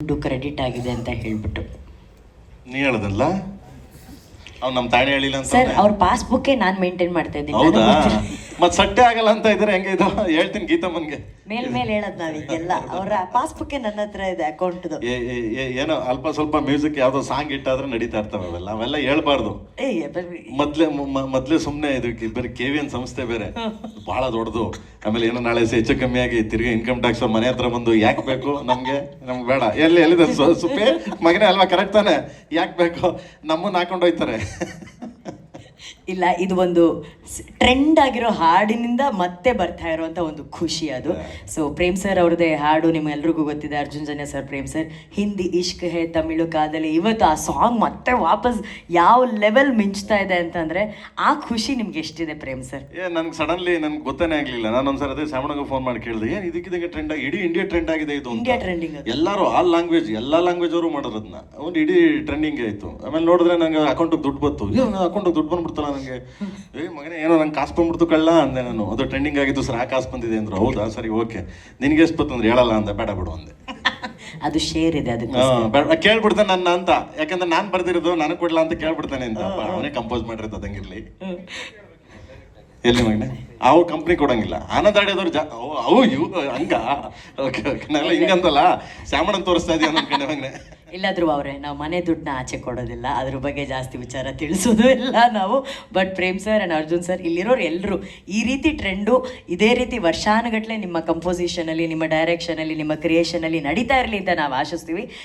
ದುಡ್ಡು ಕ್ರೆಡಿಟ್ ಆಗಿದೆ ಅಂತ ಹೇಳ್ಬಿಟ್ಟು ನೀ ಹೇಳದಲ್ಲ ಅವ್ನು ನಮ್ಮ ತಾನೇ ಹೇಳಿಲ್ಲ ಅಂತ ಸರ್ ಅವ್ರ ಪಾಸ್ಬುಕ್ಕೇ ನಾನು ಮೇಂಟೈನ್ ಮಾಡ್ತಾ ಇದ್ದೀನಿ ಹೌದಾ ನನಗ್ ಗೊತ್ತಿಲ್ಲ. ಮತ್ ಸಟ್ಟೆ ಆಗಲ್ಲ ಅಂತ ಇದ್ರೆ ಹೆಂಗೆ ಇದು ಹೇಳ್ತೀನಿ ಗೀತಮ್ಮನ್ಗೆ ಮೇಲ್ ಹೇಳೋದು ನಾವೀಗೆಲ್ಲ ಅವ್ರ ಪಾಸ್ಬುಕ್ಕೇ ನನ್ನ ಹತ್ರ ಇದೆ ಅಕೌಂಟ್ದು. ಏನೋ ಅಲ್ಪ ಸ್ವಲ್ಪ ಮ್ಯೂಸಿಕ್ ಯಾವ್ದೋ ಸಾಂಗ್ ಇಟ್ಟಾದ್ರೆ ನಡೀತಾ ಇರ್ತವೆ ಅವೆಲ್ಲ ಹೇಳ್ಬಾರ್ದು. ಮೊದ್ಲೇ ಸುಮ್ನೆ ಇದಕ್ಕೆ ಬರೀ KVN ಸಂಸ್ಥೆ ಬೇರೆ ಬಹಳ ದೊಡ್ಡದು. ಆಮೇಲೆ ಏನೋ ನಾಳೆ ಹೆಚ್ಚು ಕಮ್ಮಿ ಆಗಿ ತಿರ್ಗಿ ಇನ್ಕಮ್ ಟ್ಯಾಕ್ಸ್ ಮನೆ ಹತ್ರ ಬಂದು ಯಾಕೆ ಬೇಕು ನಮ್ಗೆ ಬೇಡ ಎಲ್ಲಿದೆ ಸುಪ್ಪೆ ಮಗನೇ ಅಲ್ವಾ ಕರೆಕ್ಟ್ ತಾನೆ ಯಾಕೆ ಬೇಕು ನಮ್ಮನ್ನ ಹಾಕೊಂಡು ಹೋಯ್ತಾರೆ. ಇಲ್ಲ ಇದು ಒಂದು ಟ್ರೆಂಡ್ ಆಗಿರೋ ಹಾಡಿನಿಂದ ಮತ್ತೆ ಬರ್ತಾ ಇರುವಂತ ಒಂದು ಖುಷಿ ಅದು. ಸೊ ಪ್ರೇಮ್ ಸರ್ ಅವ್ರದ್ದೇ ಹಾಡು ನಿಮ್ಗೆಲ್ರಿಗೂ ಗೊತ್ತಿದೆ, ಅರ್ಜುನ್ ಜನ್ಯ ಸರ್, ಪ್ರೇಮ್ ಸರ್, ಹಿಂದಿ ಇಷ್ಕ್ ಹೇ, ತಮಿಳು ಕಾದಲಿ. ಇವತ್ತು ಆ ಸಾಂಗ್ ಮತ್ತೆ ವಾಪಸ್ ಯಾವ ಲೆವೆಲ್ ಮಿಂಚ್ತಾ ಇದೆ ಅಂತಂದ್ರೆ ಆ ಖುಷಿ ನಿಮ್ಗೆ ಎಷ್ಟಿದೆ ಪ್ರೇಮ್ ಸರ್? ನನ್ಗೆ ಸಡನ್ಲಿ ನನ್ಗೆ ಗೊತ್ತೇನೆ ಆಗ್ಲಿಲ್ಲ. ನಾನು ಒಂದ್ಸರಿ ಅದೇ ಶ್ಯಾಮಣ್ಣಗೆ ಫೋನ್ ಮಾಡಿ ಕೇಳಿದೆ, ಏನ್ ಇದಕ್ಕಿದಂಗೆ ಟ್ರೆಂಡ್ ಆಗಿ ಇಡೀ ಇಂಡಿಯಾ ಟ್ರೆಂಡ್ ಆಗಿದೆ ಇದು. ಇಂಡಿಯಾ ಟ್ರೆಂಡಿಂಗ್ ಎಲ್ಲರೂ ಆಲ್ ಲ್ಯಾಂಗ್ವೇಜ್ ಎಲ್ಲಾ ಲ್ಯಾಂಗ್ವೇಜ್ ಅವರು ಮಾಡೋದನ್ನ ಅವ್ನು ಇಡೀ ಟ್ರೆಂಡಿಂಗ್ ಆಯ್ತು. ಆಮೇಲೆ ನೋಡಿದ್ರೆ ನಂಗೆ ಅಕೌಂಟಿಗೆ ದುಡ್ಡು ಬಂತು. ಅಕೌಂಟಿಗೆ ದುಡ್ಡು ಬಂದ್ಬಿಡ್ತಲ್ಲ ನಂಗೆ. ಮಗನೇ ಏನೋ ನಂಗೆ ಕಾಸು ಬಂದ್ಬಿಡ್ತು ಕಳ್ಳ ಅಂದೆ ನಾನು. ಅದು ಟ್ರೆಂಡಿಂಗ್ ಆಗಿದ್ದು ಸರ್, ಆ ಕಾಸು ಬಂದಿದೆ ಅಂದ್ರು. ಹೌದಾ ಸರಿ ಓಕೆ, ನಿನ್ಗೆ ಎಷ್ಟು ಬಂತಂದ್ರೆ ಹೇಳಲ್ಲ ಅಂದೆ. ಬೇಡ ಬಿಡು ಅಂದೆ. ಅದು ಶೇರ್ ಇದೆ ಅದಕ್ಕೆ ಕೇಳ್ಬಿಡ್ತಾನೆ ನನ್ನ ಅಂತ, ಯಾಕಂದ್ರೆ ನಾನ್ ಬರ್ದಿರೋದು ನನಗೆ ಕೊಡ್ಲಾ ಅಂತ ಕೇಳ್ಬಿಡ್ತಾನೆ ಅಂತ. ಅವನೇ ಕಂಪೋಸ್ ಮಾಡಿರೋದು ಅದಂಗಿರ್ಲಿ. ಎಲ್ಲಿ ಮಗನೆ ಅವು ಕಂಪ್ನಿ ಕೊಡಂಗಿಲ್ಲ. ಆನಂದ್ ಆಡಿಯೋದವ್ರು ಅವು ಇವು ಹಂಗ ಓಕೆ ಓಕೆ ನಾವೆಲ್ಲ ಹಿಂಗಂತಲ್ಲ ಶ್ಯಾಮಣ್ಣನ್ ತೋರಿಸ್ತಾ ಇದೀವಿ ಅನ್ಕೊಂಡೆ ಮಗನೆ. ಇಲ್ಲಾದ್ರೂ ಅವ್ರೆ ನಾವು ಮನೆ ದುಡ್ಡನ್ನ ಆಚೆ ಕೊಡೋದಿಲ್ಲ, ಅದ್ರ ಬಗ್ಗೆ ಜಾಸ್ತಿ ವಿಚಾರ ತಿಳಿಸೋದು ಇಲ್ಲ ನಾವು. But Prem sir and Arjun sir ಇಲ್ಲಿರೋರು ಎಲ್ಲರೂ ಈ ರೀತಿ ಟ್ರೆಂಡು ಇದೇ ರೀತಿ ವರ್ಷಾನುಗಟ್ಟಲೆ ನಿಮ್ಮ ಕಂಪೋಸಿಷನಲ್ಲಿ, ನಿಮ್ಮ ಡೈರೆಕ್ಷನಲ್ಲಿ, ನಿಮ್ಮ ಕ್ರಿಯೇಷನಲ್ಲಿ ನಡೀತಾ ಇರಲಿ ಅಂತ ನಾವು ಆಶಿಸ್ತೀವಿ.